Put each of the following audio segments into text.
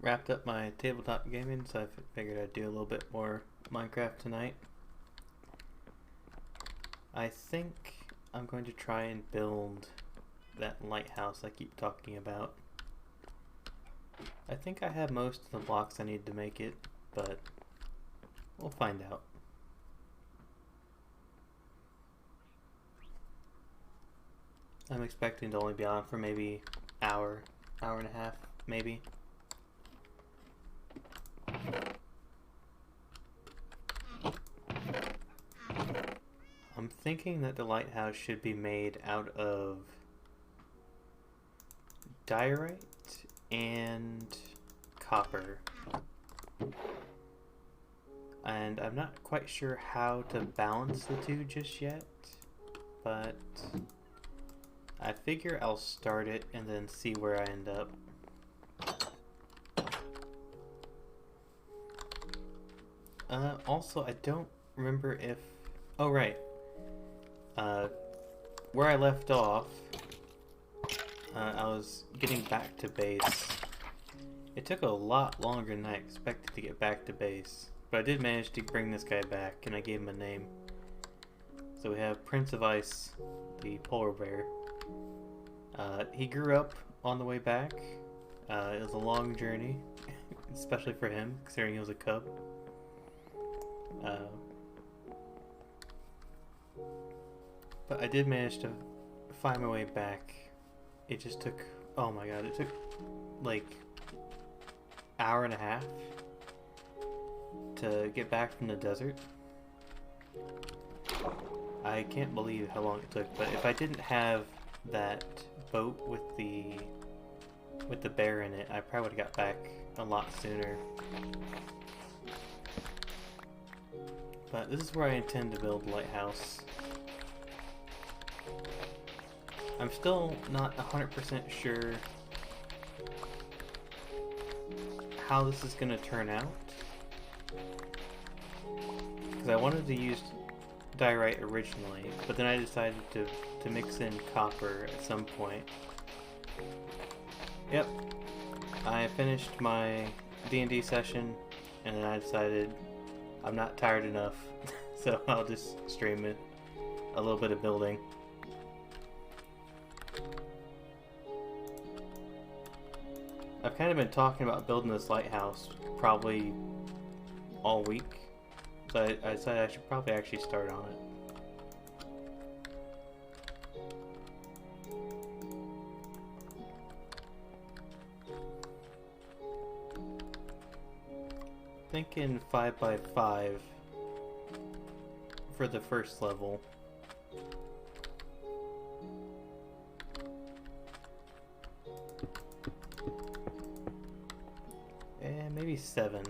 wrapped up my tabletop gaming, so I figured I'd do a little bit more Minecraft tonight. I think I'm going to try and build that lighthouse I keep talking about. I think I have most of the blocks I need to make it, but we'll find out. I'm expecting to only be on for maybe hour and a half, maybe. I'm thinking that the lighthouse should be made out of diorite and copper. And I'm not quite sure how to balance the two just yet, but I figure I'll start it and then see where I end up. Also, I don't remember if... Oh, right. Where I left off, I was getting back to base. It took a lot longer than I expected to get back to base, but I did manage to bring this guy back, and I gave him a name. So we have Prince of Ice, the polar bear. He grew up on the way back. It was a long journey, especially for him, considering he was a cub. But I did manage to find my way back. It just took, oh my god, it took like hour and a half to get back from the desert. I can't believe how long it took, but if I didn't have that boat with the bear in it, I probably would have got back a lot sooner. But this is where I intend to build a lighthouse. I'm still not 100% sure how this is going to turn out, because I wanted to use diorite originally, but then I decided to mix in copper at some point. Yep, I finished my D&D session, and then I decided I'm not tired enough, so I'll just stream it, a little bit of building. I've kind of been talking about building this lighthouse probably all week, so I decided I should probably actually start on it. Thinking 5x5 for the first level. And maybe 7.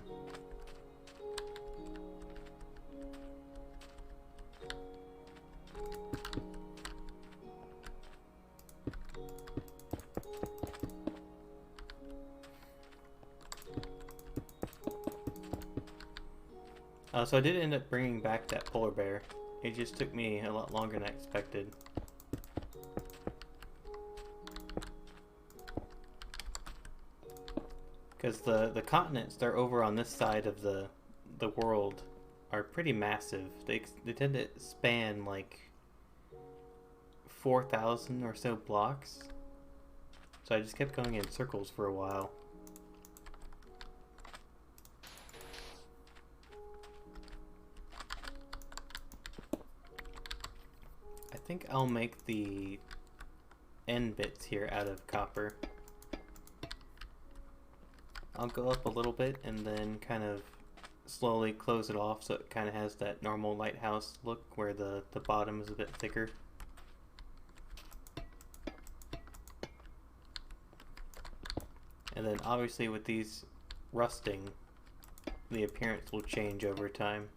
So I did end up bringing back that polar bear. It just took me a lot longer than I expected. Because the continents that are over on this side of the world are pretty massive. They tend to span like 4,000 or so blocks. So I just kept going in circles for a while. I think I'll make the end bits here out of copper. I'll go up a little bit and then kind of slowly close it off so it kind of has that normal lighthouse look where the bottom is a bit thicker. And then obviously with these rusting, the appearance will change over time.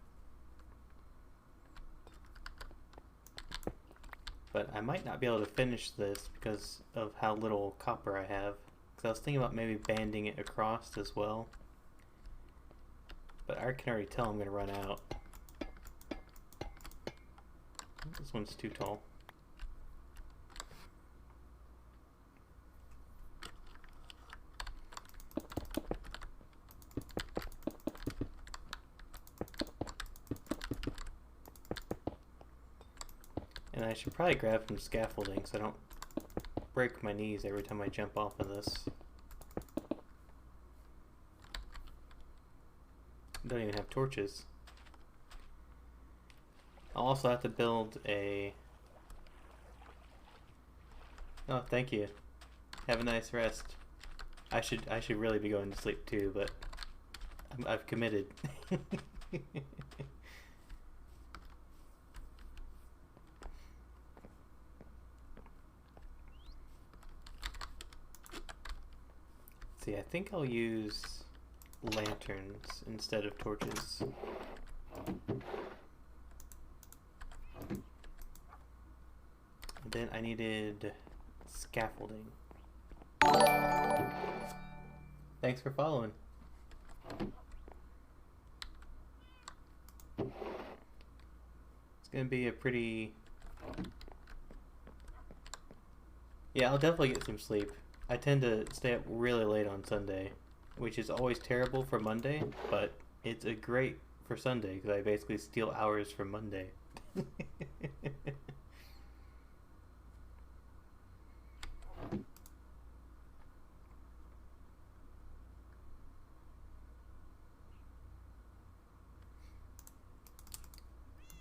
But I might not be able to finish this because of how little copper I have. Because I was thinking about maybe banding it across as well. But I can already tell I'm going to run out. This one's too tall. And I should probably grab some scaffolding so I don't break my knees every time I jump off of this. Don't even have torches. I'll also have to build a... Oh, thank you. Have a nice rest. I should really be going to sleep too, but I've committed. See, I think I'll use lanterns instead of torches. Then I needed scaffolding. Thanks for following. It's gonna be a pretty... Yeah, I'll definitely get some sleep. I tend to stay up really late on Sunday, which is always terrible for Monday, but it's a great for Sunday because I basically steal hours from Monday.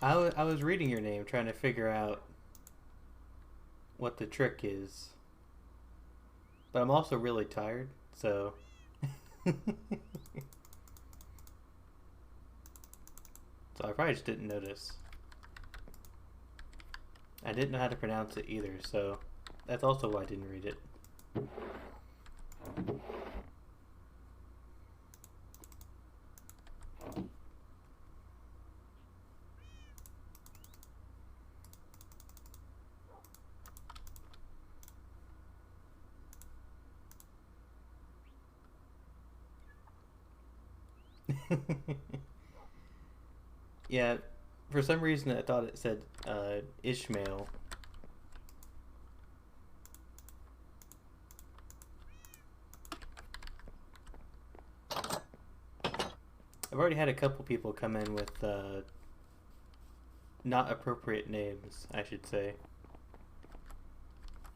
I was reading your name trying to figure out what the trick is. But I'm also really tired, so... So I probably just didn't notice. I didn't know how to pronounce it either, so that's also why I didn't read it. Yeah, for some reason I thought it said Ishmael. I've already had a couple people come in with not appropriate names, I should say.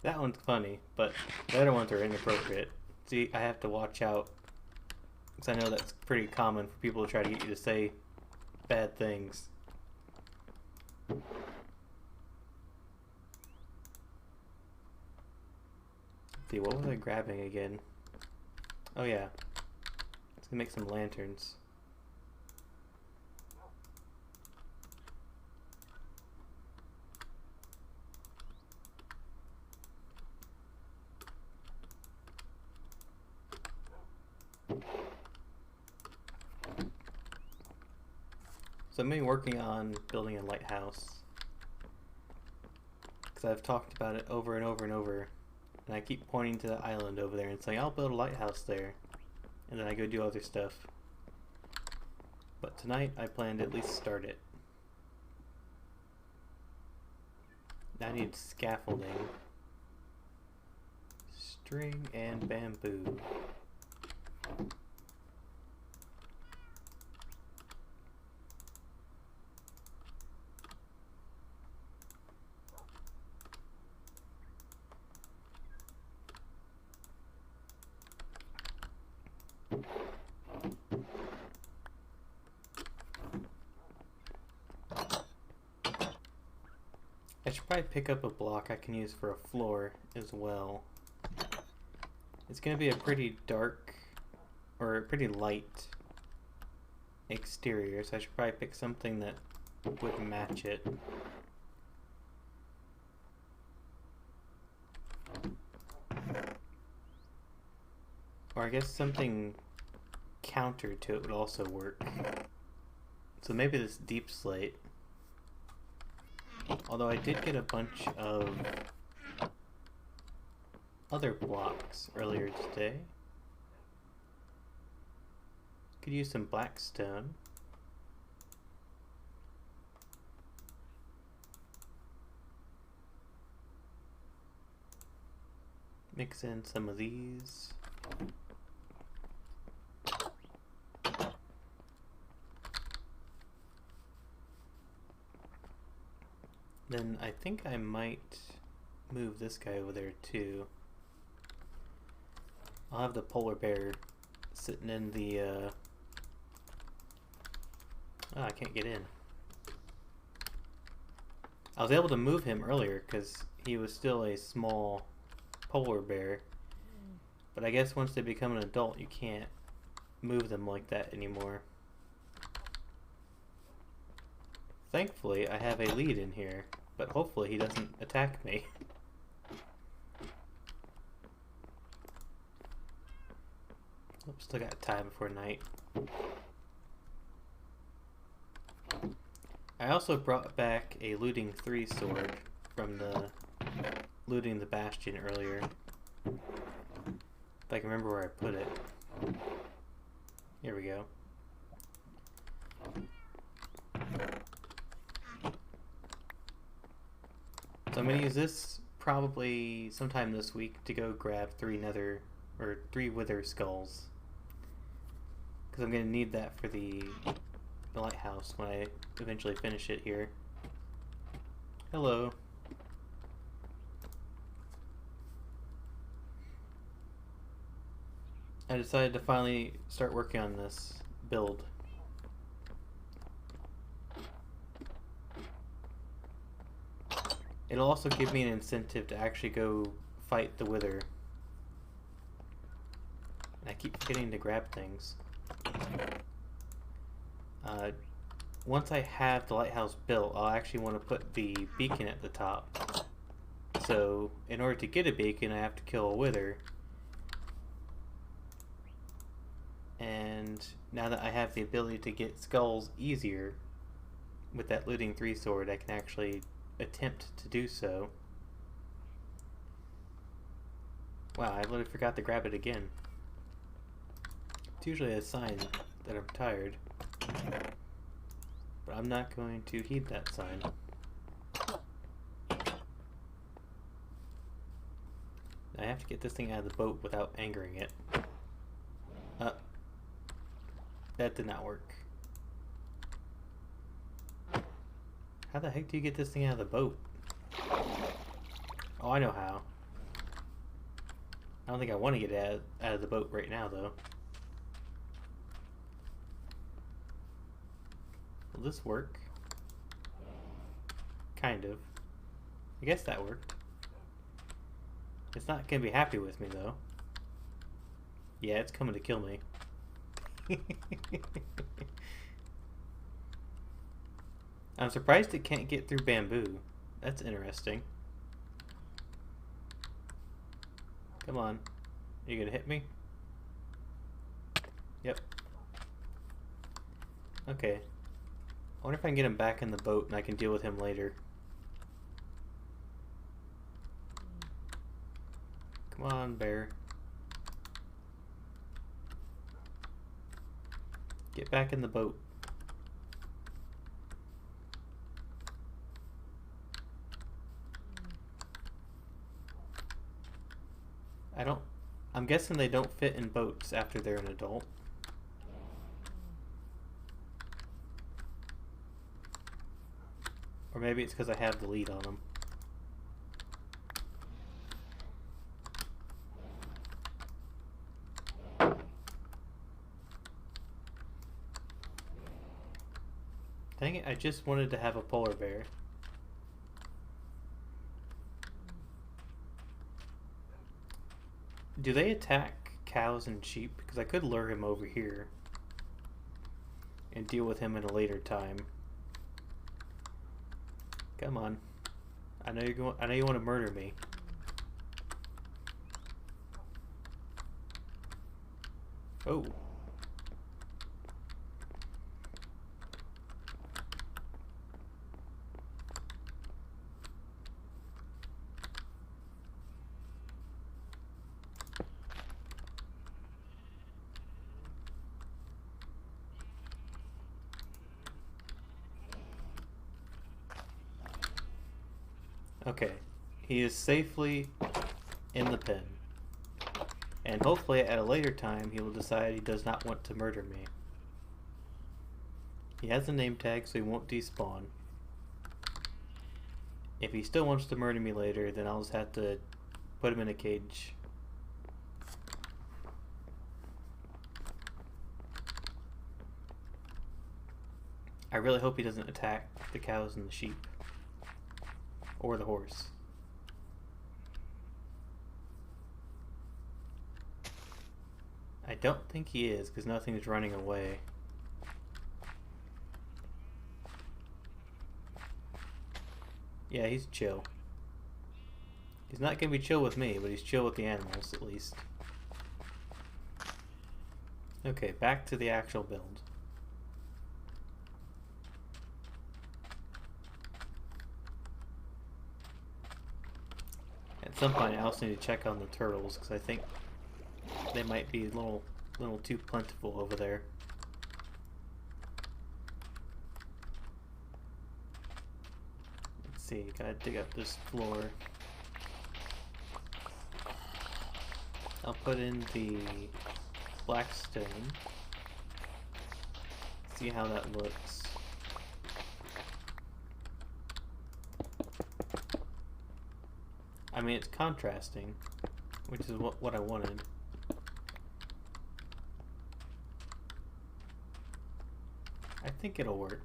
That one's funny, but the other ones are inappropriate. See, I have to watch out, because I know that's pretty common for people to try to get you to say bad things. Let's see, what was I grabbing again? Oh yeah, let's make some lanterns. So I'm been working on building a lighthouse, because I've talked about it over and over and over, and I keep pointing to the island over there and saying I'll build a lighthouse there, and then I go do other stuff. But tonight I plan to at least start it. I need scaffolding, string, and bamboo. I should probably pick up a block I can use for a floor as well. It's going to be a pretty dark, or a pretty light exterior, so I should probably pick something that would match it. Or I guess something counter to it would also work. So maybe this deep slate. Although I did get a bunch of other blocks earlier today. Could use some black stone. Mix in some of these. Then I think I might move this guy over there too. I'll have the polar bear sitting in the oh, I can't get in. I was able to move him earlier because he was still a small polar bear, but I guess once they become an adult you can't move them like that anymore. Thankfully I have a lead in here, but hopefully he doesn't attack me. Oops, still got time before night. I also brought back a looting 3 sword from the looting the bastion earlier. If I can remember where I put it. Here we go. So I'm going to use this probably sometime this week to go grab 3 wither skulls. Because I'm going to need that for the lighthouse when I eventually finish it here. Hello. I decided to finally start working on this build. It'll also give me an incentive to actually go fight the wither. And I keep forgetting to grab things. Once I have the lighthouse built, I'll actually want to put the beacon at the top. So, in order to get a beacon, I have to kill a wither. And now that I have the ability to get skulls easier with that looting 3 sword, I can actually attempt to do so. Wow, I literally forgot to grab it again. It's usually a sign that I'm tired. But I'm not going to heed that sign. I have to get this thing out of the boat without angering it. That did not work. How the heck do you get this thing out of the boat? Oh, I know how. I don't think I want to get it out of the boat right now, though. Will this work? Kind of. I guess that worked. It's not gonna be happy with me, though. Yeah, it's coming to kill me. I'm surprised it can't get through bamboo. That's interesting. Come on. Are you gonna hit me? Yep. Okay. I wonder if I can get him back in the boat and I can deal with him later. Come on, bear. Get back in the boat. I'm guessing they don't fit in boats after they're an adult. Or maybe it's because I have the lead on them. Dang it, I just wanted to have a polar bear. Do they attack cows and sheep? Because I could lure him over here and deal with him at a later time. Come on. I know you want to murder me. Oh. Okay, he is safely in the pen. And hopefully at a later time he will decide he does not want to murder me. He has a name tag so he won't despawn. If he still wants to murder me later, then I'll just have to put him in a cage. I really hope he doesn't attack the cows and the sheep. Or the horse. I don't think he is, because nothing's running away. Yeah, he's chill. He's not gonna be chill with me, but he's chill with the animals, at least. Okay, back to the actual build. At some point, I also need to check on the turtles, because I think they might be a little too plentiful over there. Let's see, gotta dig up this floor. I'll put in the black stone. See how that looks. I mean, it's contrasting, which is what I wanted. I think it'll work.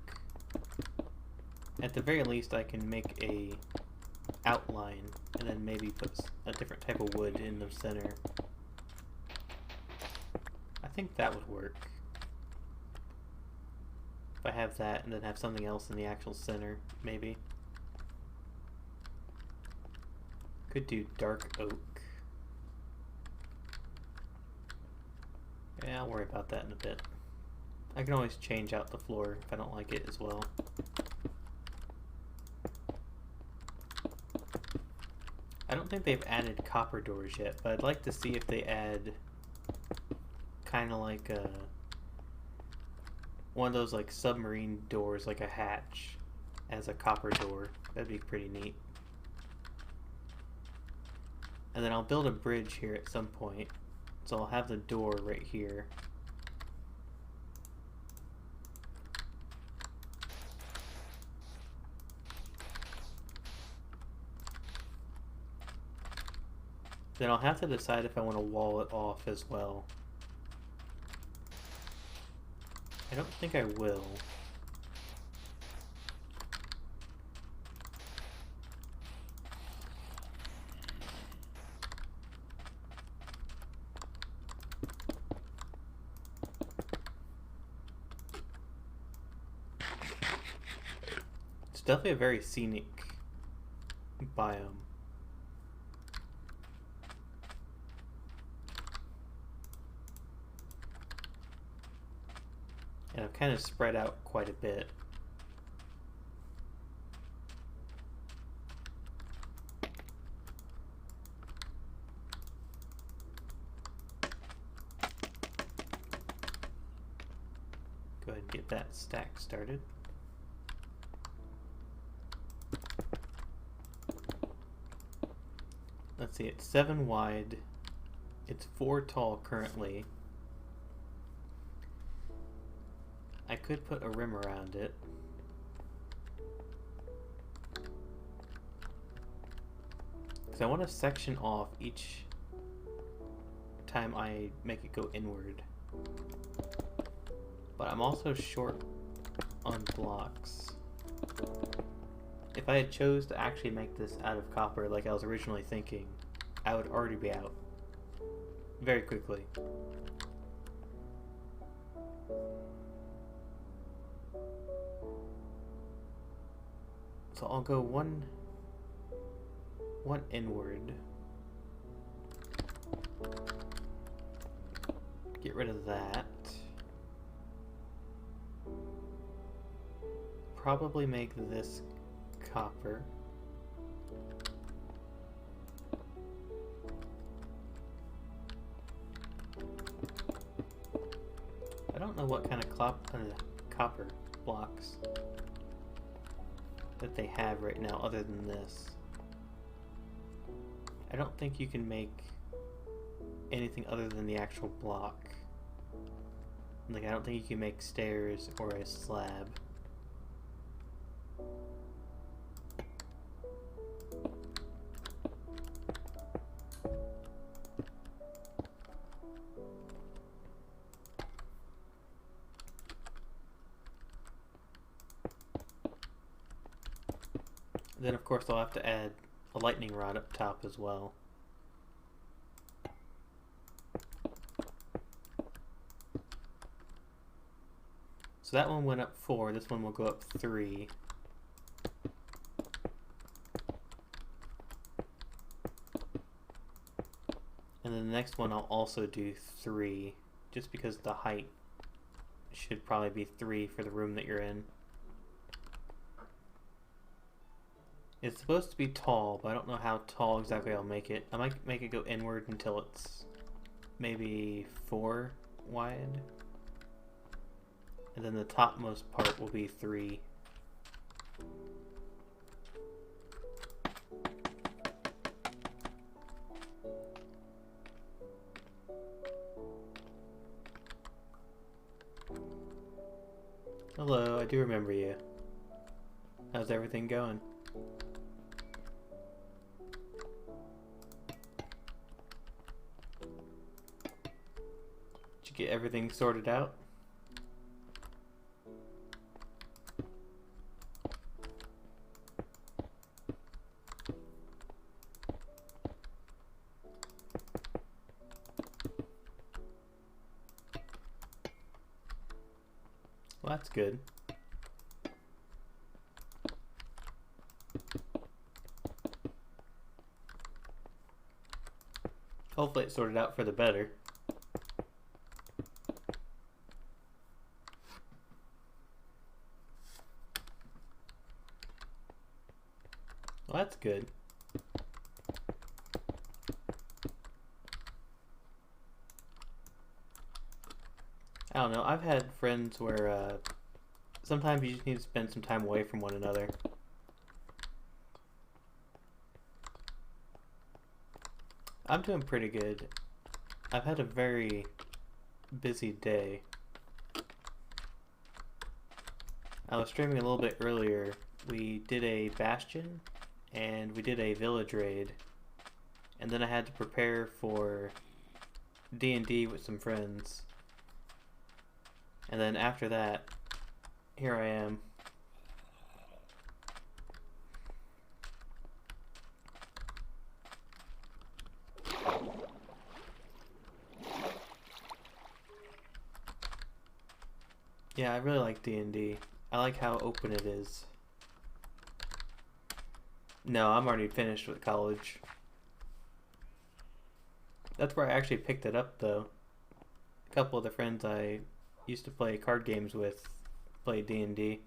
At the very least, I can make a outline and then maybe put a different type of wood in the center. I think that would work. If I have that and then have something else in the actual center, maybe. Could do dark oak. Yeah, I'll worry about that in a bit. I can always change out the floor if I don't like it as well. I don't think they've added copper doors yet, but I'd like to see if they add kind of like one of those like submarine doors, like a hatch, as a copper door. That'd be pretty neat. And then I'll build a bridge here at some point. So I'll have the door right here. Then I'll have to decide if I want to wall it off as well. I don't think I will. It's definitely a very scenic biome. And I've kind of spread out quite a bit. Go ahead and get that stack started. Let's see, it's 7 wide. It's 4 tall currently. I could put a rim around it. Because I want to section off each time I make it go inward. But I'm also short on blocks. If I had chose to actually make this out of copper like I was originally thinking, I would already be out very quickly. So I'll go one inward. Get rid of that. Probably make this copper. I don't know what kind of copper blocks that they have right now other than this. I don't think you can make anything other than the actual block. Like, I don't think you can make stairs or a slab. Then of course I'll have to add a lightning rod up top as well. So that one went up 4, this one will go up 3. And then the next one I'll also do 3, just because the height should probably be 3 for the room that you're in. It's supposed to be tall, but I don't know how tall exactly I'll make it. I might make it go inward until it's maybe 4 wide. And then the topmost part will be 3. Hello, I do remember you. How's everything going? Did you get everything sorted out? Well, that's good. Hopefully it sorted out for the better. Well, that's good. I don't know, I've had friends where sometimes you just need to spend some time away from one another. I'm doing pretty good. I've had a very busy day. I was streaming a little bit earlier. We did a bastion and we did a village raid, and then I had to prepare for D&D with some friends. And then after that, here I am. Yeah, I really like D&D. I like how open it is. No, I'm already finished with college. That's where I actually picked it up, though. A couple of the friends I used to play card games with play D&D.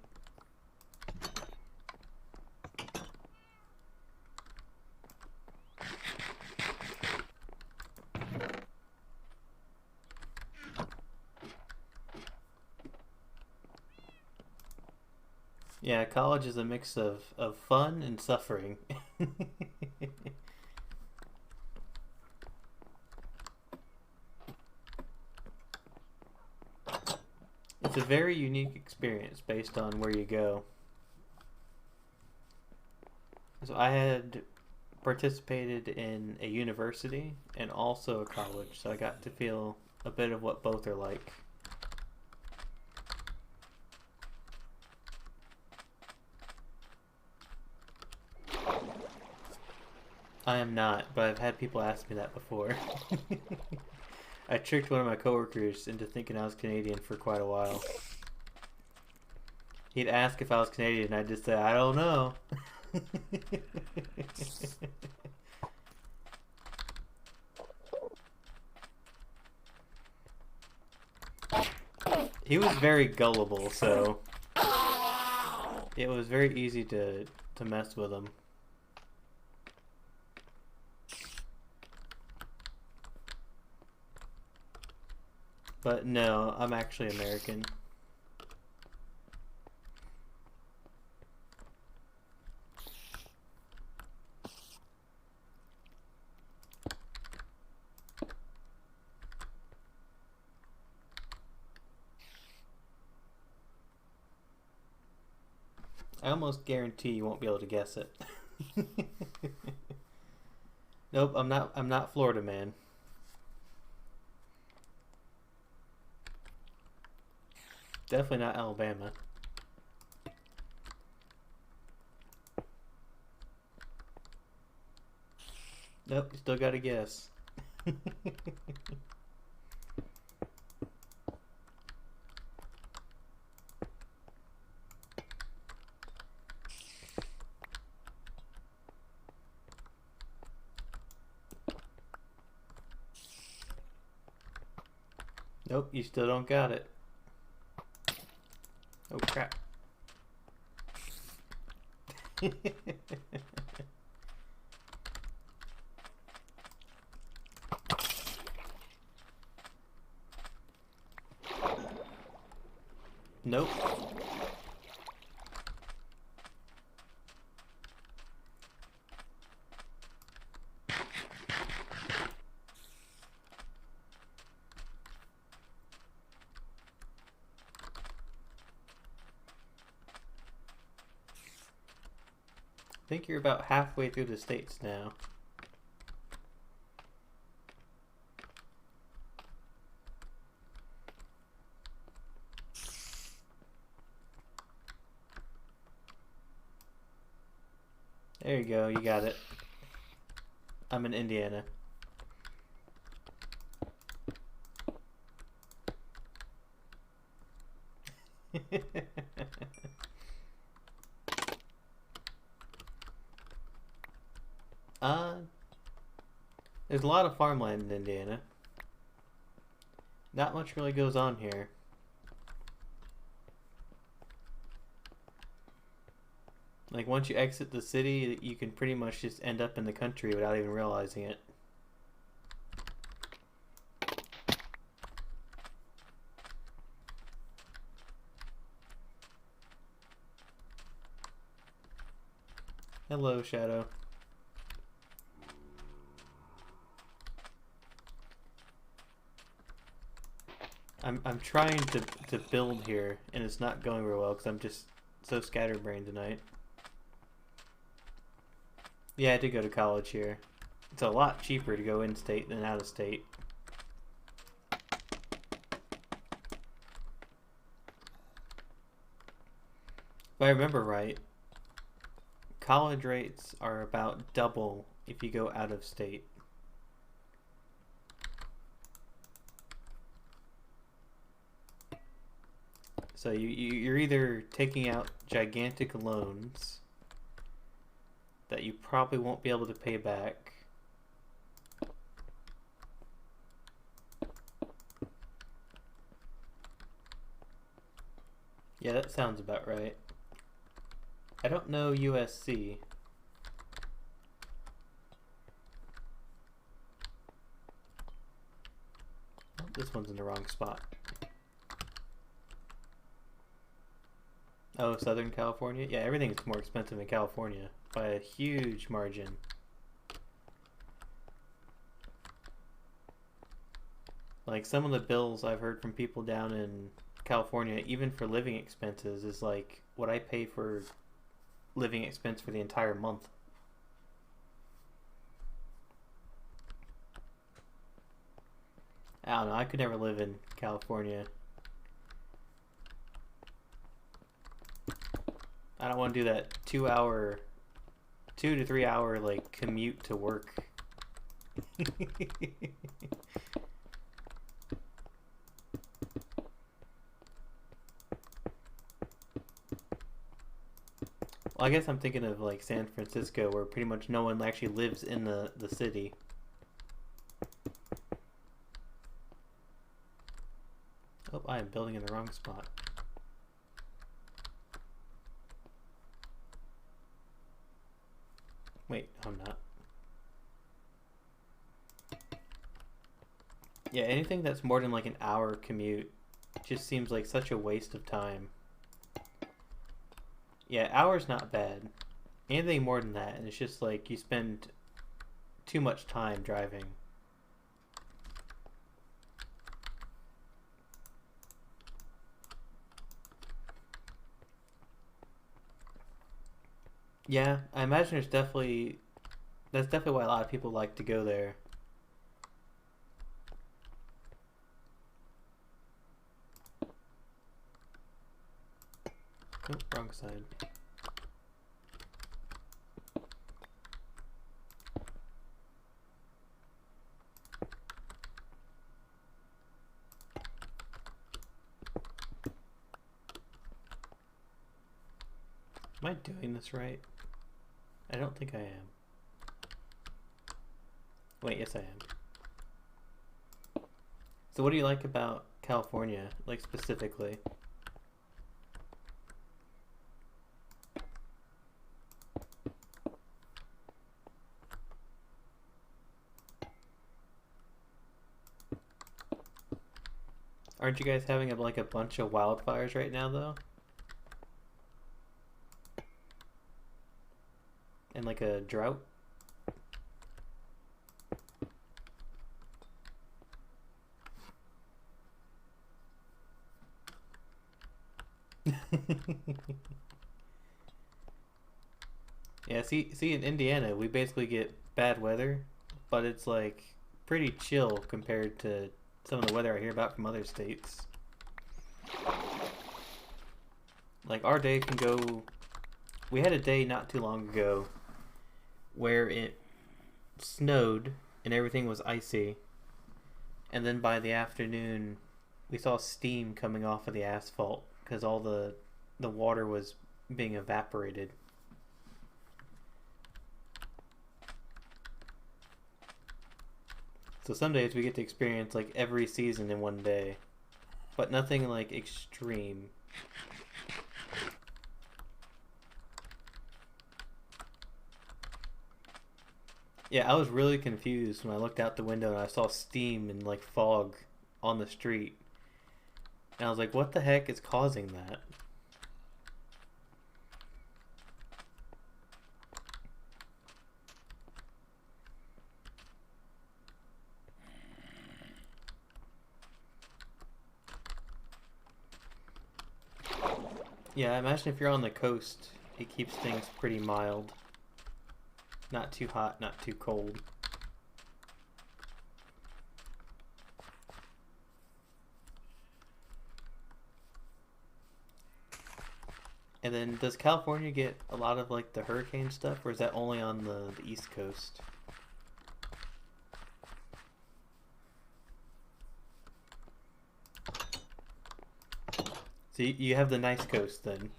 Yeah, college is a mix of fun and suffering. It's a very unique experience based on where you go. So I had participated in a university and also a college, so I got to feel a bit of what both are like. I am not, but I've had people ask me that before. I tricked one of my coworkers into thinking I was Canadian for quite a while. He'd ask if I was Canadian, and I'd just say, I don't know. He was very gullible, so it was very easy to mess with him. But no, I'm actually American. I almost guarantee you won't be able to guess it. Nope, I'm not Florida man. Definitely not Alabama. Nope, you still gotta guess. Nope, you still don't got it. Oh crap. Nope. I think you're about halfway through the states now. There you go, you got it. I'm in Indiana. There's a lot of farmland in Indiana. Not much really goes on here. Like, once you exit the city, you can pretty much just end up in the country without even realizing it. Hello, Shadow. I'm trying to build here, and it's not going real well because I'm just so scatterbrained tonight. Yeah, I did go to college here. It's a lot cheaper to go in-state than out-of-state. If I remember right, college rates are about double if you go out-of-state. So you're either taking out gigantic loans that you probably won't be able to pay back, yeah, that sounds about right. I don't know USC. Oh, this one's in the wrong spot. Oh, Southern California? Yeah, everything's more expensive in California by a huge margin. Like, some of the bills I've heard from people down in California, even for living expenses, is like what I pay for living expense for the entire month. I don't know, I could never live in California. I don't want to do that 2 to 3 hour like commute to work. Well, I guess I'm thinking of like San Francisco, where pretty much no one actually lives in the city. Oh, I am building in the wrong spot. Wait, I'm not. Yeah, anything that's more than like an hour commute just seems like such a waste of time. Yeah, hour's not bad. Anything more than that, and it's just like you spend too much time driving. Yeah, I imagine that's definitely why a lot of people like to go there. Oh, wrong side. Am I doing this right? I don't think I am. Wait, yes I am. So what do you like about California, like specifically? Aren't you guys having like a bunch of wildfires right now though? And like a drought? Yeah, see in Indiana, we basically get bad weather, but it's like pretty chill compared to some of the weather I hear about from other states. Like our day can go. We had a day not too long ago where it snowed and everything was icy, and then by the afternoon we saw steam coming off of the asphalt because all the water was being evaporated. So some days we get to experience like every season in one day, but nothing like extreme. Yeah, I was really confused when I looked out the window and I saw steam and like fog on the street. And I was like, what the heck is causing that? Yeah, I imagine if you're on the coast, it keeps things pretty mild. Not too hot, not too cold. And then does California get a lot of like the hurricane stuff, or is that only on the East Coast? So you have the nice coast then.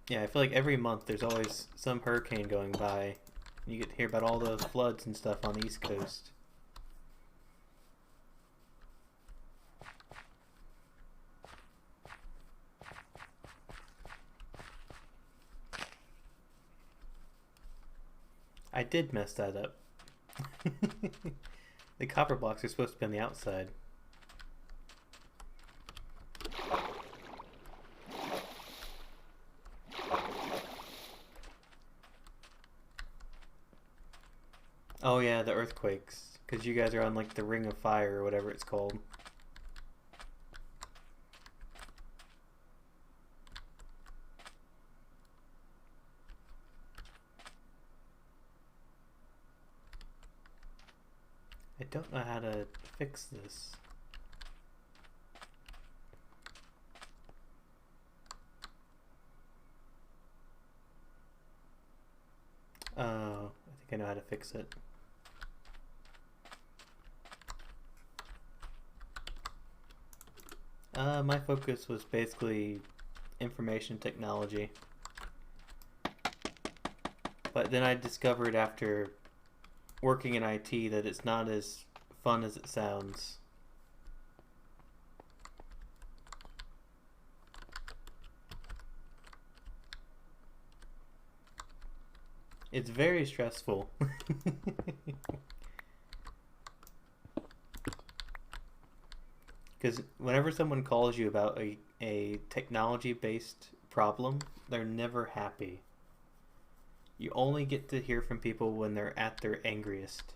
Yeah, I feel like every month there's always some hurricane going by. You get to hear about all the floods and stuff on the East Coast. I did mess that up. The copper blocks are supposed to be on the outside. Oh yeah, the earthquakes. Because you guys are on like the Ring of Fire or whatever it's called. I don't know how to fix this. Oh, I think I know how to fix it. My focus was basically information technology. But then I discovered after working in IT that it's not as fun as it sounds. It's very stressful. Because whenever someone calls you about a technology-based problem, they're never happy. You only get to hear from people when they're at their angriest.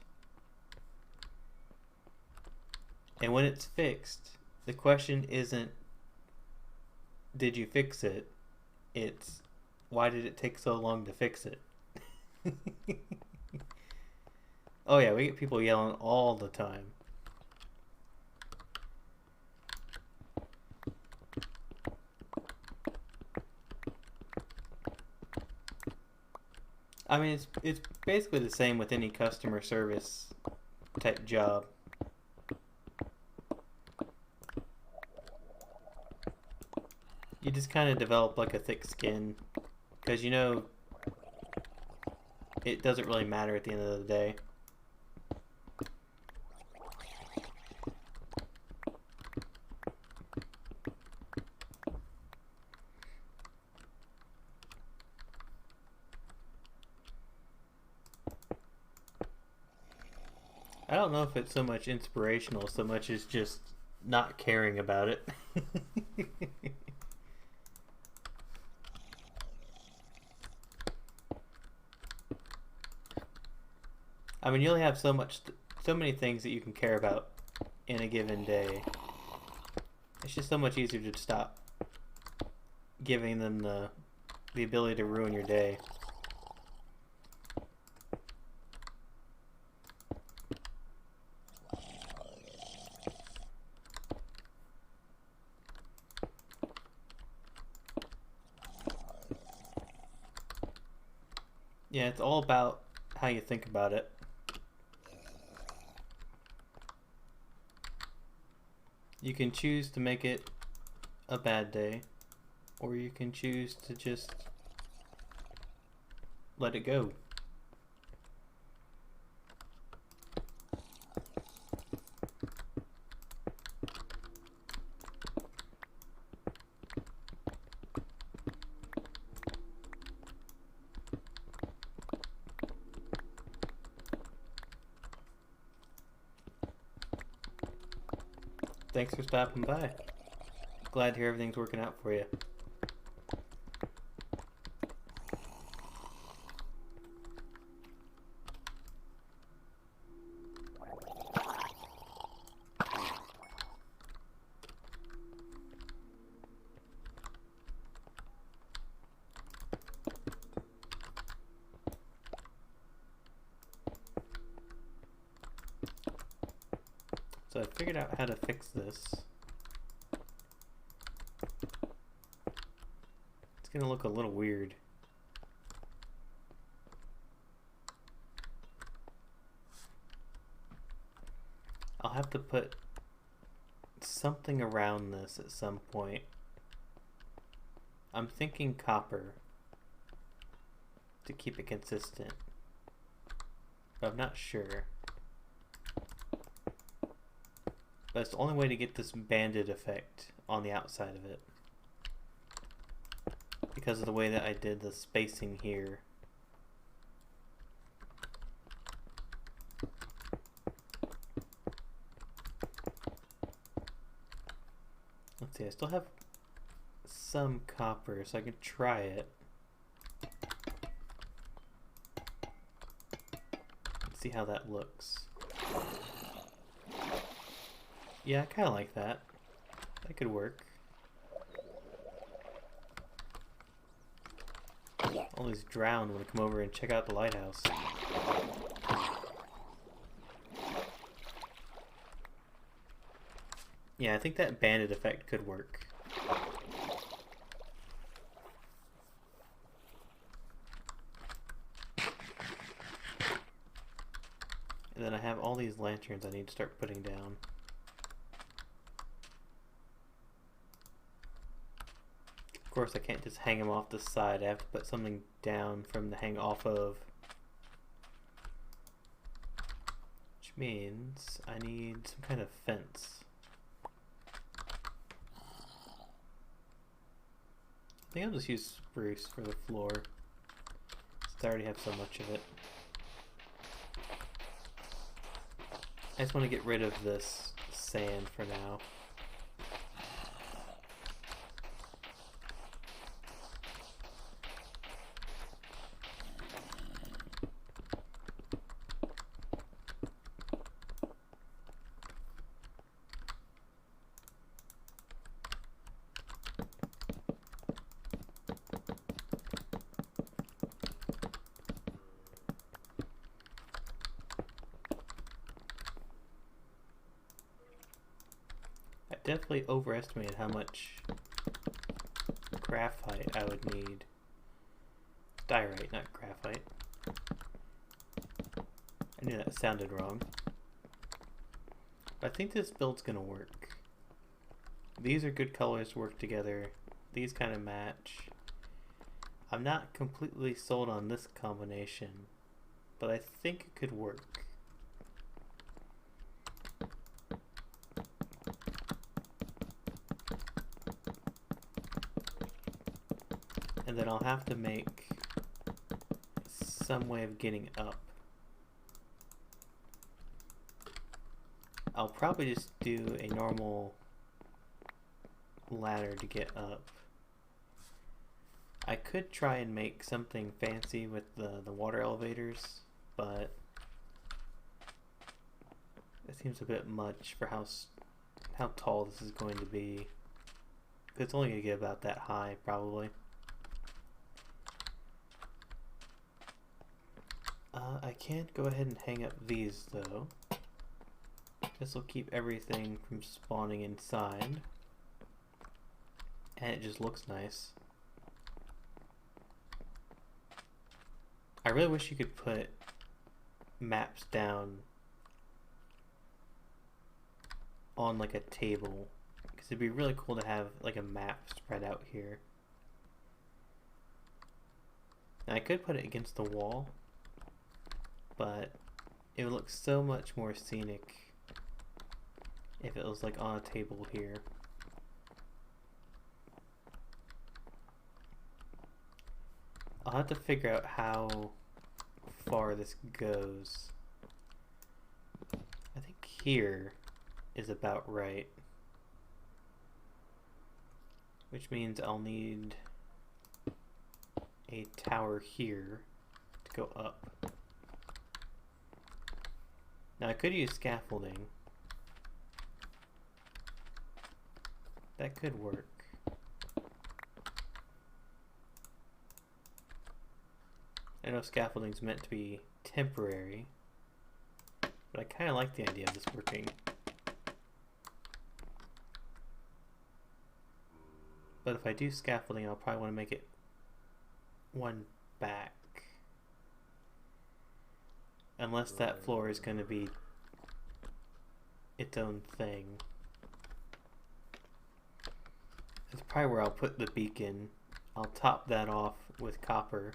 And when it's fixed, the question isn't, did you fix it? It's, why did it take so long to fix it? Oh yeah, we get people yelling all the time. I mean, it's basically the same with any customer service type job. You just kind of develop like a thick skin, because you know it doesn't really matter at the end of the day. I don't know if it's so much inspirational so much as just not caring about it. I mean, you only have so many things that you can care about in a given day. It's just so much easier to stop giving them the ability to ruin your day. Yeah, it's all about how you think about it. You can choose to make it a bad day, or you can choose to just let it go. Thanks for stopping by. Glad to hear everything's working out for you. So I figured out how to fix this. It's gonna look a little weird. I'll have to put something around this at some point. I'm thinking copper to keep it consistent, but I'm not sure. But it's the only way to get this banded effect on the outside of it, because of the way that I did the spacing here. Let's see, I still have some copper, so I can try it. Let's see how that looks. Yeah, I kind of like that. That could work. All these drowned want to come over and check out the lighthouse. Yeah, I think that banded effect could work. And then I have all these lanterns I need to start putting down. Of course, I can't just hang them off the side. I have to put something down for them to hang off of. Which means I need some kind of fence. I think I'll just use spruce for the floor, since I already have so much of it. I just want to get rid of this sand for now. Definitely overestimated how much graphite I would need. Diorite, not graphite. I knew that sounded wrong. I think this build's gonna work. These are good colors to work together. These kind of match. I'm not completely sold on this combination, but I think it could work. And then I'll have to make some way of getting up. I'll probably just do a normal ladder to get up. I could try and make something fancy with the water elevators, but it seems a bit much for how tall this is going to be. It's only going to get about that high, probably. I can't go ahead and hang up these, though. This will keep everything from spawning inside. And it just looks nice. I really wish you could put maps down on like a table, because it'd be really cool to have like a map spread out here. Now I could put it against the wall, but it would look so much more scenic if it was like on a table here. I'll have to figure out how far this goes. I think here is about right. Which means I'll need a tower here to go up. Now I could use scaffolding. That could work. I know scaffolding's meant to be temporary, but I kind of like the idea of this working. But if I do scaffolding, I'll probably want to make it one back. Unless that floor is going to be its own thing. That's probably where I'll put the beacon. I'll top that off with copper.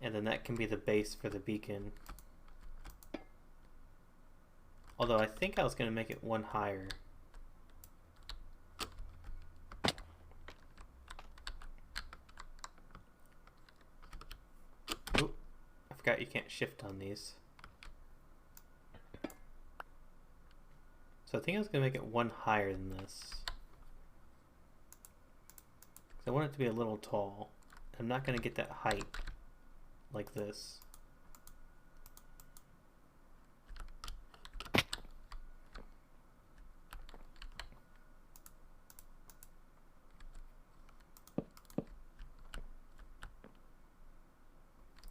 And then that can be the base for the beacon. Although I think I was going to make it one higher. Oop, I forgot you can't shift on these. So I think I was going to make it one higher than this. I want it to be a little tall. I'm not going to get that height like this.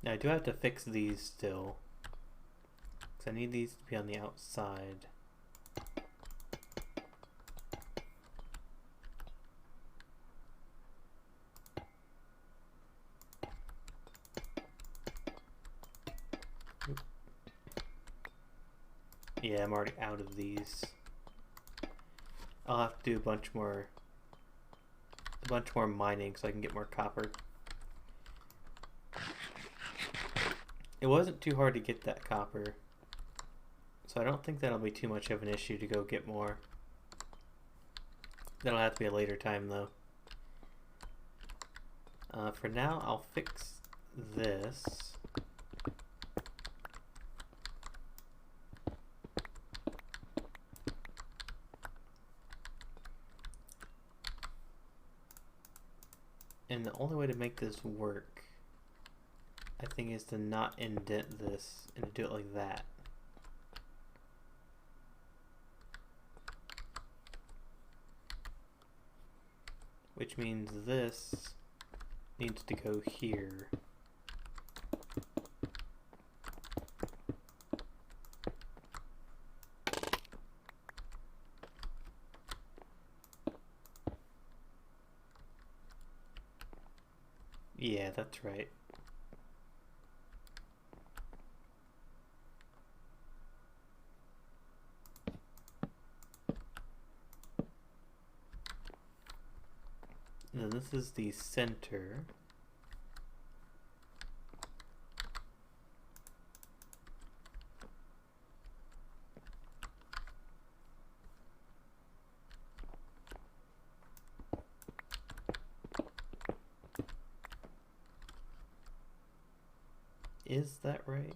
Now I do have to fix these still, because I need these to be on the outside. Yeah, I'm already out of these. I'll have to do a bunch more mining so I can get more copper. It wasn't too hard to get that copper, so I don't think that'll be too much of an issue to go get more. That'll have to be a later time though. For now, I'll fix this. And the only way to make this work, I think, is to not indent this and to do it like that. Which means this needs to go here. Yeah, that's right. this is the center. Is that right?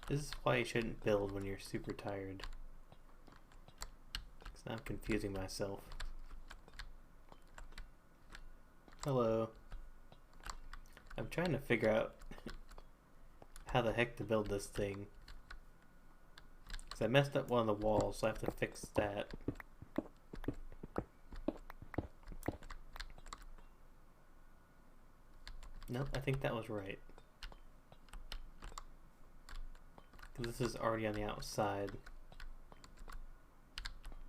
This is why you shouldn't build when you're super tired. Because now I'm confusing myself. Hello. I'm trying to figure out how the heck to build this thing. Because I messed up one of the walls, so I have to fix that. Nope, I think that was right. This is already on the outside.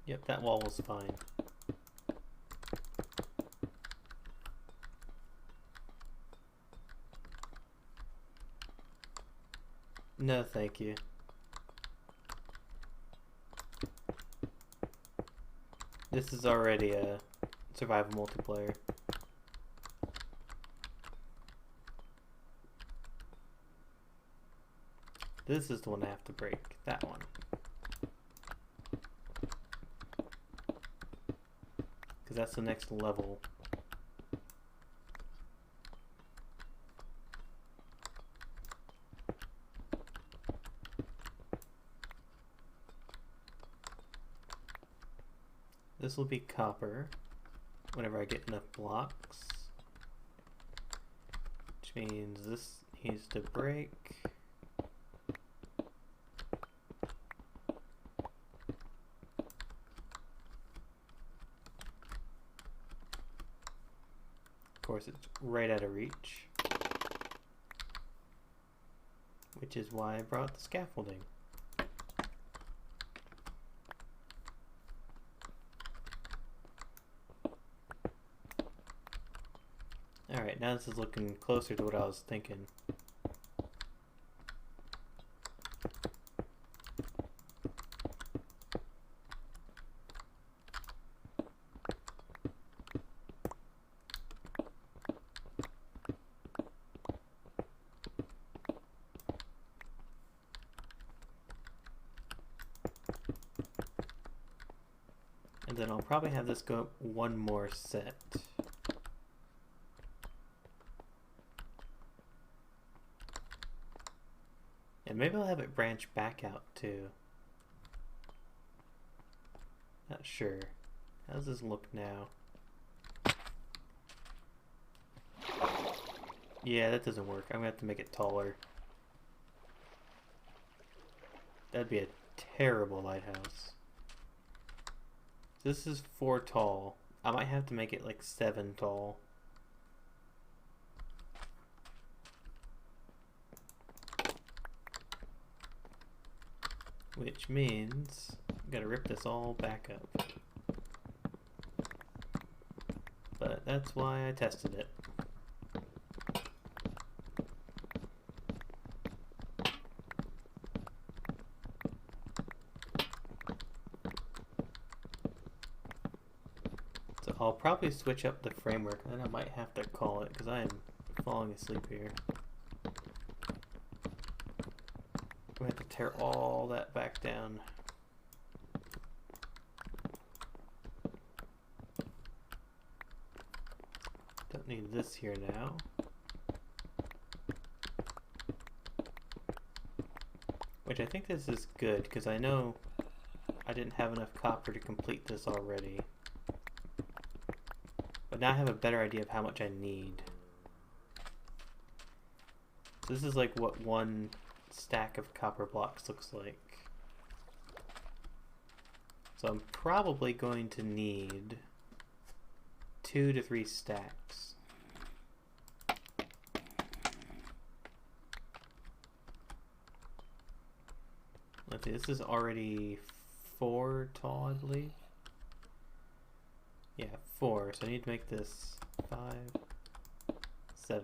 Yep, that wall was fine. No, thank you. This is already a survival multiplayer. This is the one I have to break. That one. Because that's the next level. This will be copper whenever I get enough blocks. Which means this needs to break. Of course, it's right out of reach. Which is why I brought the scaffolding. Alright, now this is looking closer to what I was thinking. And then I'll probably have this go up one more set. And maybe I'll have it branch back out too. Not sure. How does this look now? Yeah, that doesn't work. I'm gonna have to make it taller. That'd be a terrible lighthouse. This is 4 tall. I might have to make it like 7 tall. Which means I'm gonna rip this all back up. But that's why I tested it. So I'll probably switch up the framework, and then I might have to call it because I am falling asleep here. We have to tear all that back down. Don't need this here now. Which I think this is good because I know I didn't have enough copper to complete this already. But now I have a better idea of how much I need. So this is like what one stack of copper blocks looks like. So I'm probably going to need 2 to 3 stacks. Let's see, this is already 4 tall, I believe. Yeah, 4. So I need to make this 5, 7.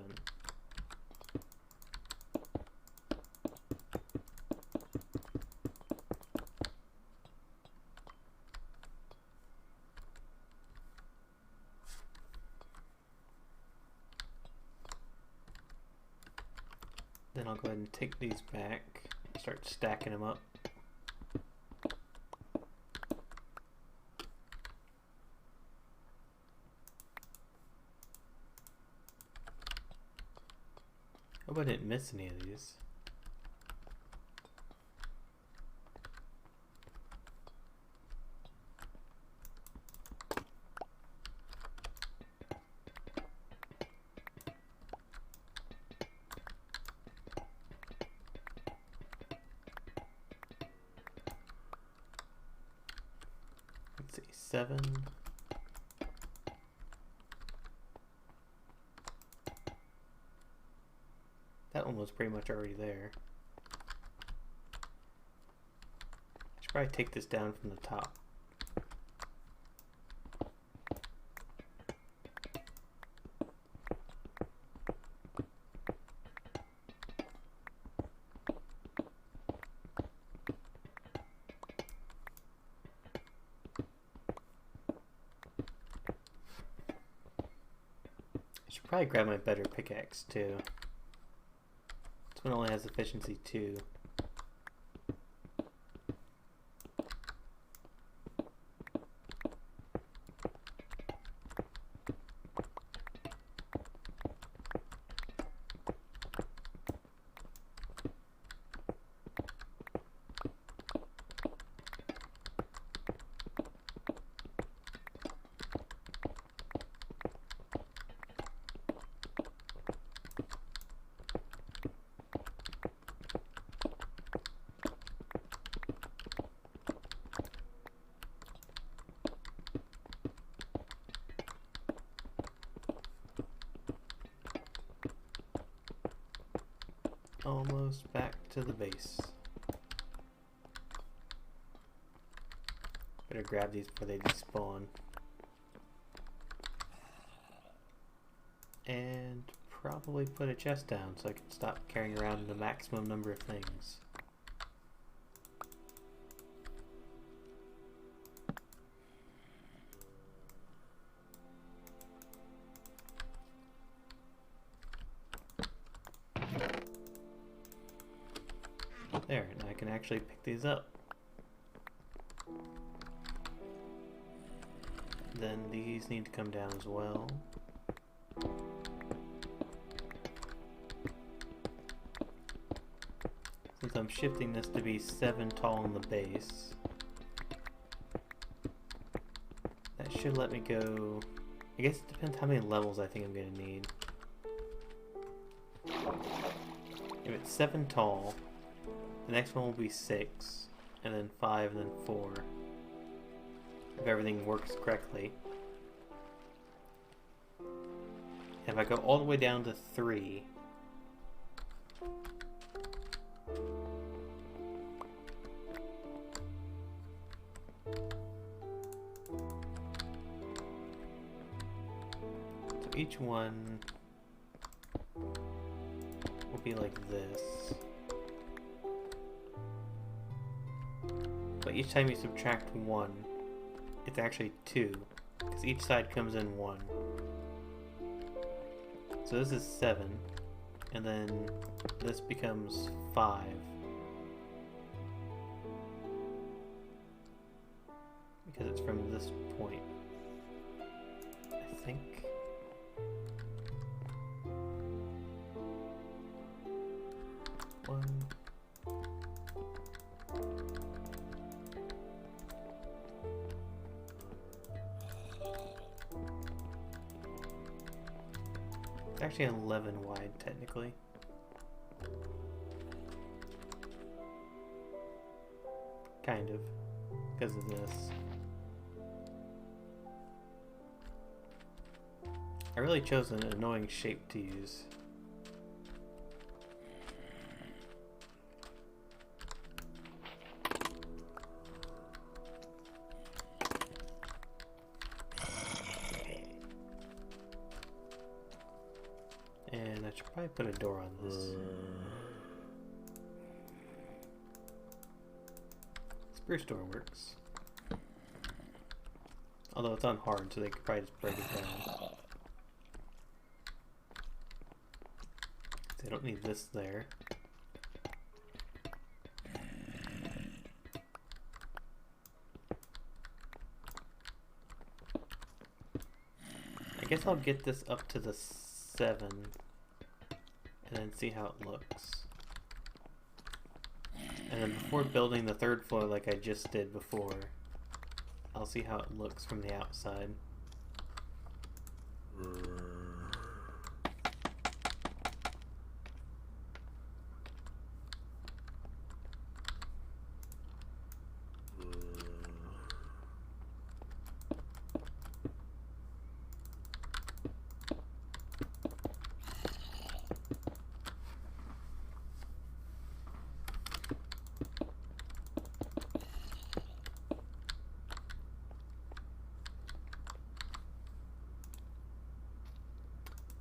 Then I'll go ahead and take these back, start stacking them up. Hope I didn't miss any of these. Let's see, 7. That one was pretty much already there. I should probably take this down from the top. I should probably grab my better pickaxe too. This one only has efficiency 2. Almost back to the base. Better grab these before they despawn. And probably put a chest down so I can stop carrying around the maximum number of things. There, now I can actually pick these up. Then these need to come down as well. Since I'm shifting this to be 7 tall on the base, that should let me go. I guess it depends how many levels I think I'm going to need. If it's 7 tall, the next one will be 6, and then 5, and then 4. If everything works correctly. If I go all the way down to 3, so each one will be like this. But each time you subtract 1, it's actually 2, because each side comes in 1. So this is 7, and then this becomes 5. Because it's from this point, I think. One. It's actually 11 wide, technically. Kind of, because of this. I really chose an annoying shape to use. And I should probably put a door on this. Spruce door works. Although it's on hard, so they could probably just break it down. don't need this there. I guess I'll get this up to the 7 and then see how it looks. And then before building the 3rd floor like I just did before, I'll see how it looks from the outside.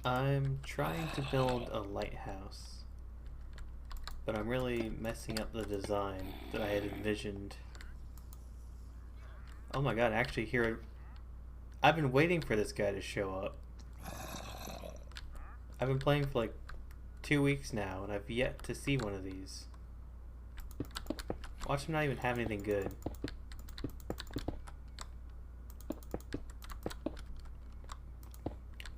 I'm trying to build a lighthouse, but I'm really messing up the design that I had envisioned. Oh my god, actually here, I've been waiting for this guy to show up. I've been playing for like 2 weeks now, and I've yet to see one of these. Watch him not even have anything good.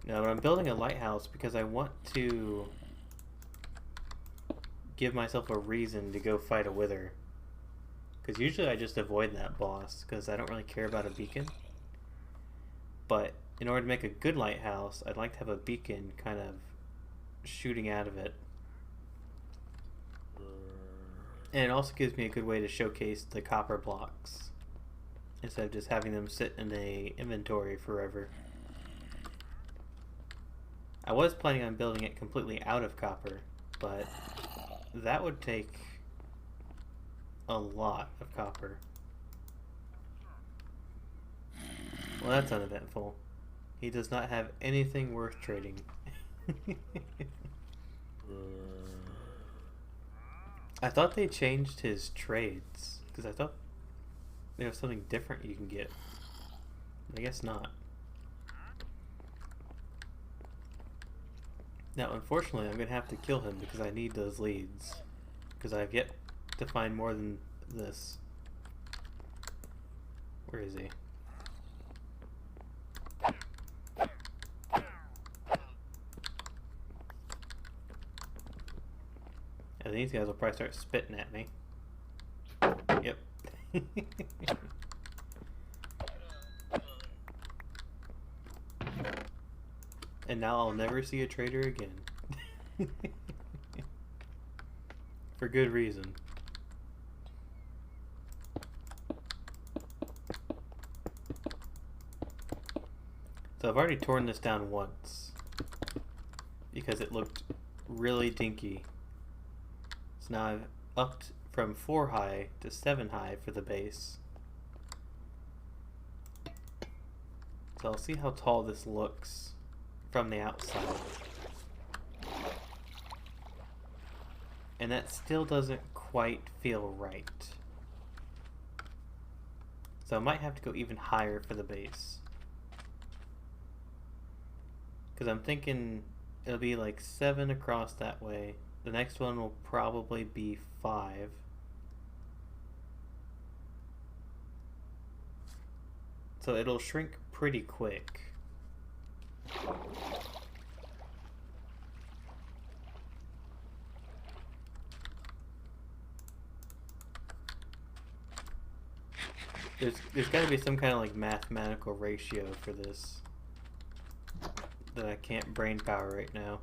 No, but I'm building a lighthouse because I want to give myself a reason to go fight a wither. Because usually I just avoid that boss because I don't really care about a beacon. But in order to make a good lighthouse, I'd like to have a beacon kind of shooting out of it. And it also gives me a good way to showcase the copper blocks instead of just having them sit in a inventory forever. I was planning on building it completely out of copper, but that would take a lot of copper. Well, that's uneventful. He does not have anything worth trading. I thought they changed his trades, because I thought there was something different you can get. I guess not. Now, unfortunately, I'm going to have to kill him because I need those leads. Because I've yet to find more than this. Where is he? And these guys will probably start spitting at me. Yep. And now I'll never see a trader again. For good reason. So I've already torn this down once because it looked really dinky. So now I've upped from 4 high to 7 high for the base. So I'll see how tall this looks from the outside. And that still doesn't quite feel right. So I might have to go even higher for the base. Because I'm thinking it'll be like 7 across that way. The next one will probably be 5. So it'll shrink pretty quick. There's got to be some kind of like mathematical ratio for this that I can't brain power right now.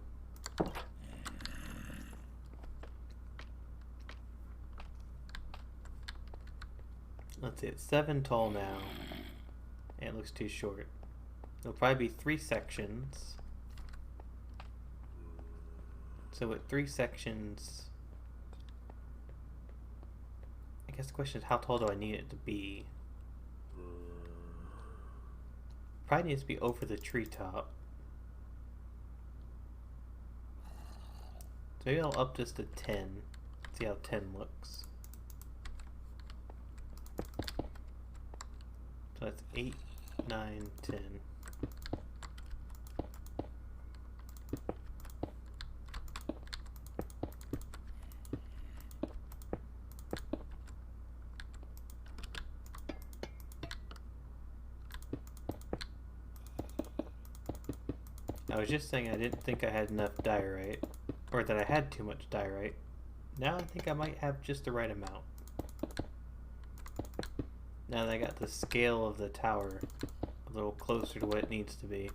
Let's see, it's 7 tall now. And it looks too short. It'll probably be 3 sections. So with 3 sections, I guess the question is how tall do I need it to be? Probably needs to be over the treetop. So maybe I'll up this to 10. See how 10 looks. So that's 8, 9, 10. I was just saying I didn't think I had enough diorite, or that I had too much diorite. Now I think I might have just the right amount. Now that I got the scale of the tower a little closer to what it needs to be.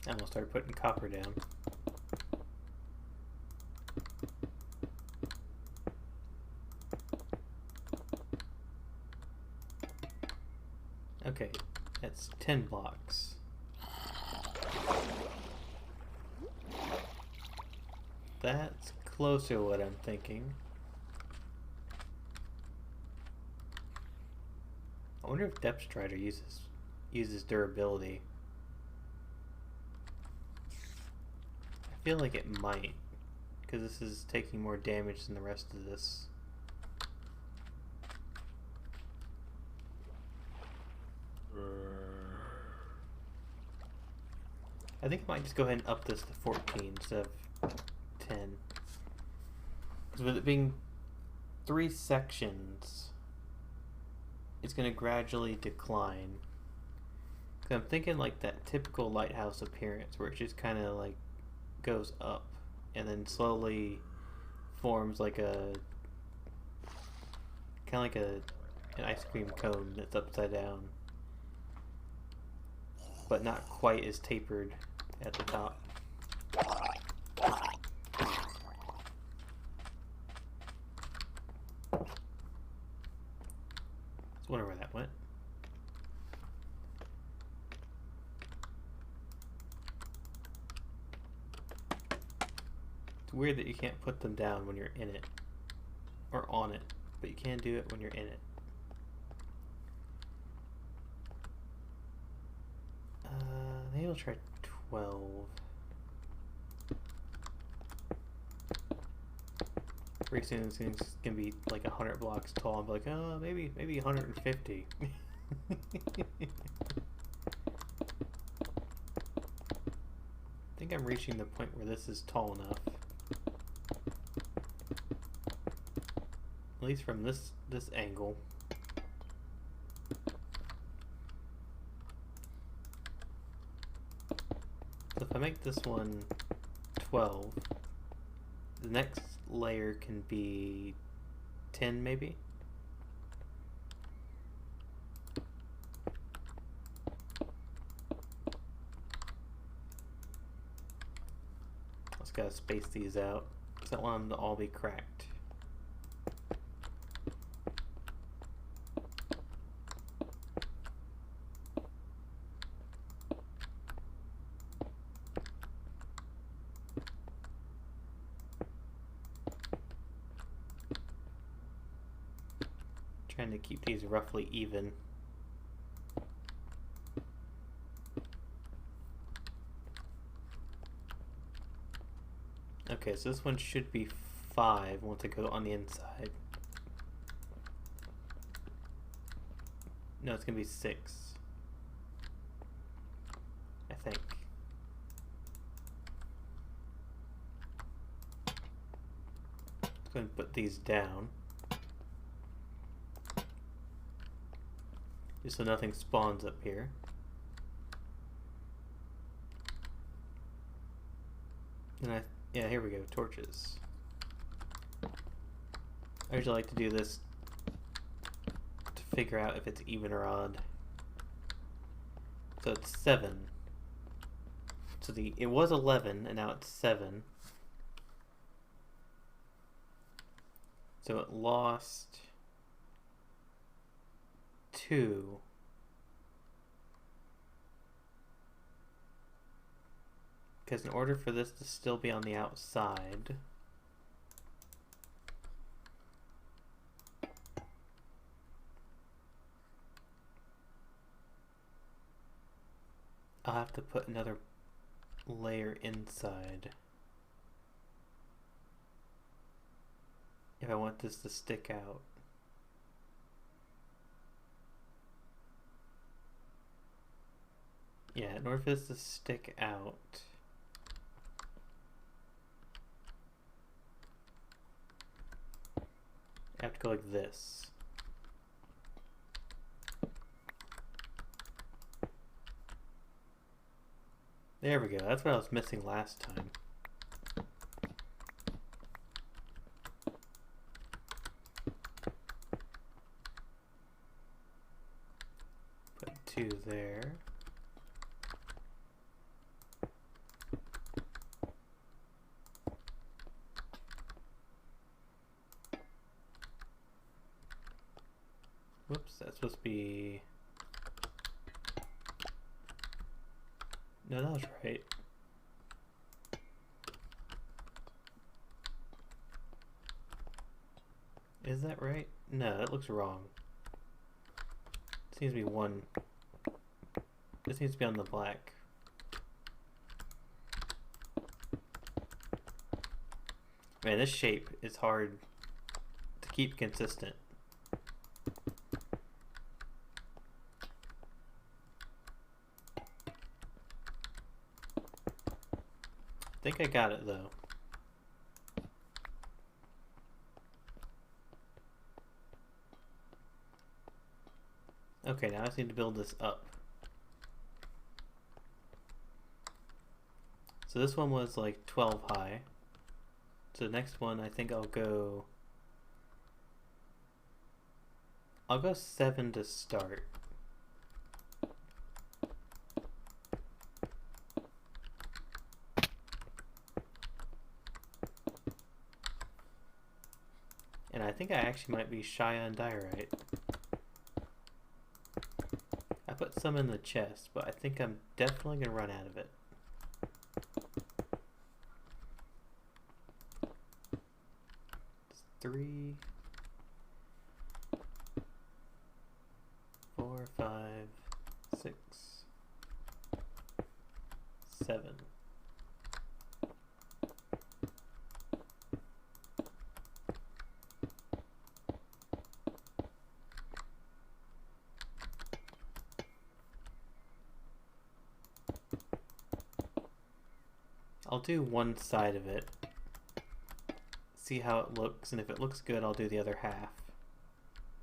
I'm gonna start putting copper down. Okay, that's 10 blocks. That's closer to what I'm thinking. I wonder if Depth Strider uses durability. I feel like it might, because this is taking more damage than the rest of this. I think I might just go ahead and up this to 14 instead of 10. Because with it being 3 sections, it's going to gradually decline. Because I'm thinking like that typical lighthouse appearance where it just kind of like goes up and then slowly forms like a kind of like an ice cream cone that's upside down, but not quite as tapered at the top. I wonder where that went. It's weird that you can't put them down when you're in it or on it, but you can do it when you're in it. Maybe I'll try 12. Pretty soon this thing's gonna be like 100 blocks tall. I'm like, oh, maybe 150. I think I'm reaching the point where this is tall enough. At least from this angle. So if I make this one 12, the next layer can be 10 maybe? Just gotta space these out because I don't want them to all be cracked. Trying to keep these roughly even. Okay, so this one should be 5 once I go on the inside. No, it's gonna be 6. I think. Let's go ahead and put these down. Just so nothing spawns up here. And yeah, here we go, torches. I usually like to do this to figure out if it's even or odd. So it's 7. So it was 11 and now it's 7. So it lost 2. Because in order for this to still be on the outside, I'll have to put another layer inside if I want this to stick out. Yeah, in order for this to stick out, have to go like this. There we go. That's what I was missing last time. Put 2 there. Whoops, that's supposed to be... No, that was right. Is that right? No, that looks wrong. This needs to be 1. This needs to be on the black. Man, this shape is hard to keep consistent. I think I got it though. Okay, now I just need to build this up. So this one was like 12 high. So the next one I think I'll go 7 to start. And I think I actually might be shy on diorite. I put some in the chest, but I think I'm definitely gonna run out of it. It's 3, 4, 5, 6, 7. I'll do one side of it, see how it looks, and if it looks good I'll do the other half.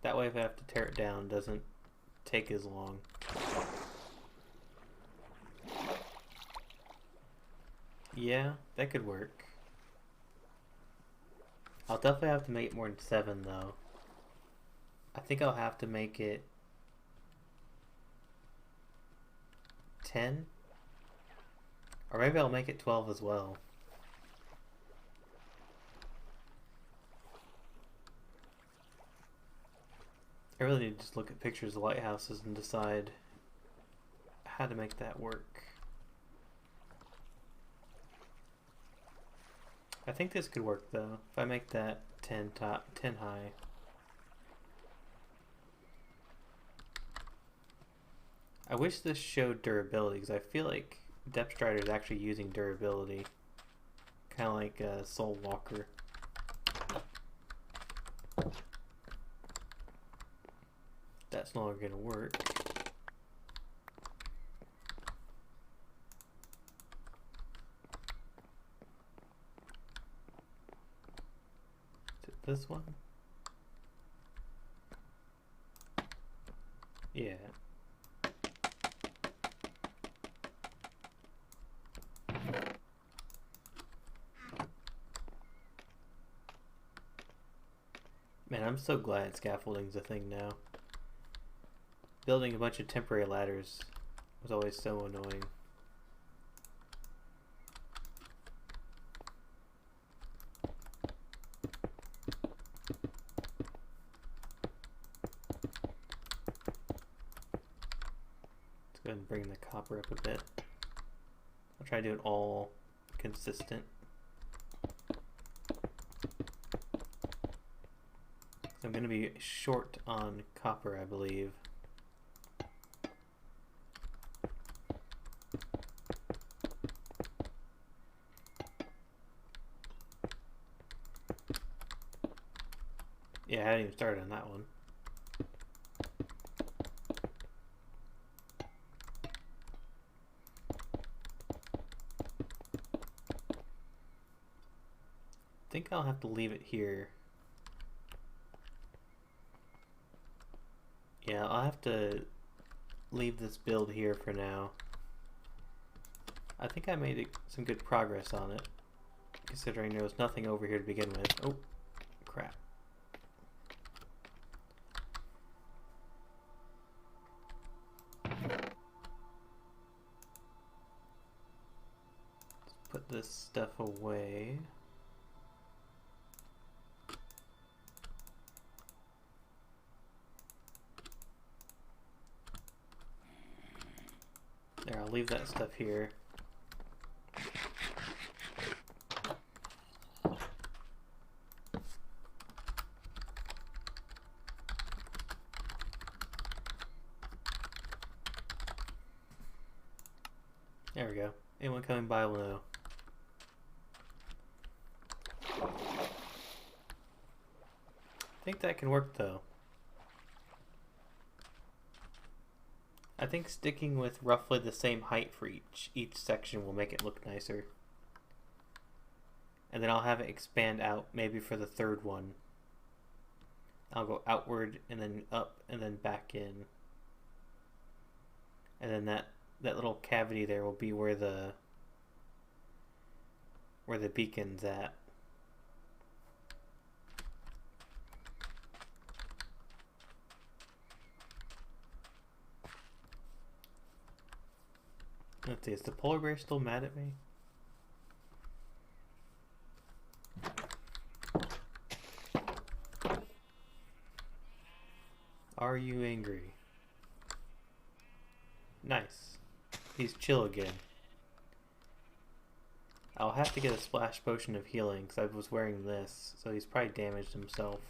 That way if I have to tear it down, it doesn't take as long. Yeah, that could work. I'll definitely have to make it more than 7 though. I think I'll have to make it 10? Or maybe I'll make it 12 as well. I really need to just look at pictures of lighthouses and decide how to make that work. I think this could work though. If I make that 10 high. I wish this showed durability because I feel like Depth Strider is actually using durability, kind of like Soul Walker. That's no longer going to work. Is it this one? Yeah. Man, I'm so glad scaffolding's a thing now. Building a bunch of temporary ladders was always so annoying. Let's go ahead and bring the copper up a bit. I'll try to do it all consistent. I'm going to be short on copper, I believe. Yeah, I hadn't even started on that one. I think I'll have to leave it here. Yeah, I'll have to leave this build here for now. I think I made some good progress on it, considering there was nothing over here to begin with. Oh, crap. Let's put this stuff away. There, I'll leave that stuff here. There we go. Anyone coming by will know. I think that can work though. I think sticking with roughly the same height for each section will make it look nicer. And then I'll have it expand out maybe for the third one. I'll go outward and then up and then back in. And then that little cavity there will be where the beacon's at. Let's see, is the polar bear still mad at me? Are you angry? Nice. He's chill again. I'll have to get a splash potion of healing because I was wearing this, so he's probably damaged himself.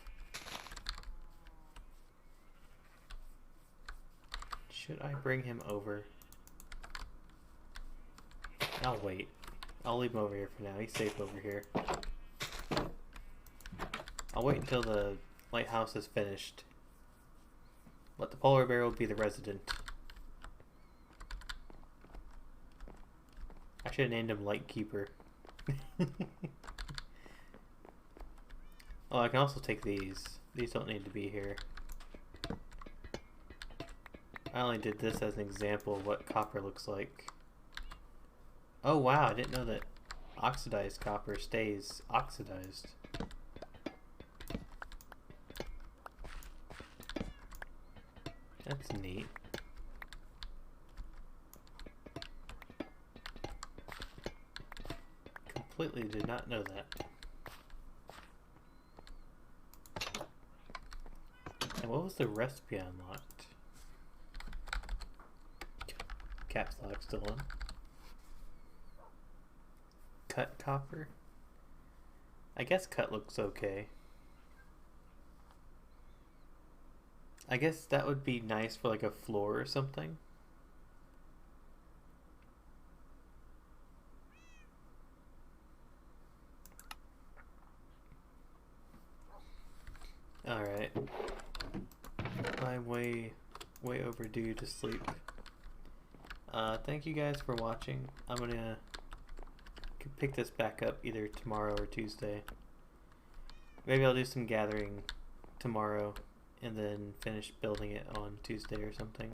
Should I bring him over? I'll wait. I'll leave him over here for now. He's safe over here. I'll wait until the lighthouse is finished. Let the polar bear be the resident. I should have named him Lightkeeper. Oh, I can also take these. These don't need to be here. I only did this as an example of what copper looks like. Oh wow, I didn't know that oxidized copper stays oxidized. That's neat. Completely did not know that. And what was the recipe unlocked? Caps lock still on. Cut copper? I guess cut looks okay. I guess that would be nice for like a floor or something. Alright. I'm way overdue to sleep. Thank you guys for watching. I'm gonna pick this back up either tomorrow or Tuesday. Maybe I'll do some gathering tomorrow and then finish building it on Tuesday or something.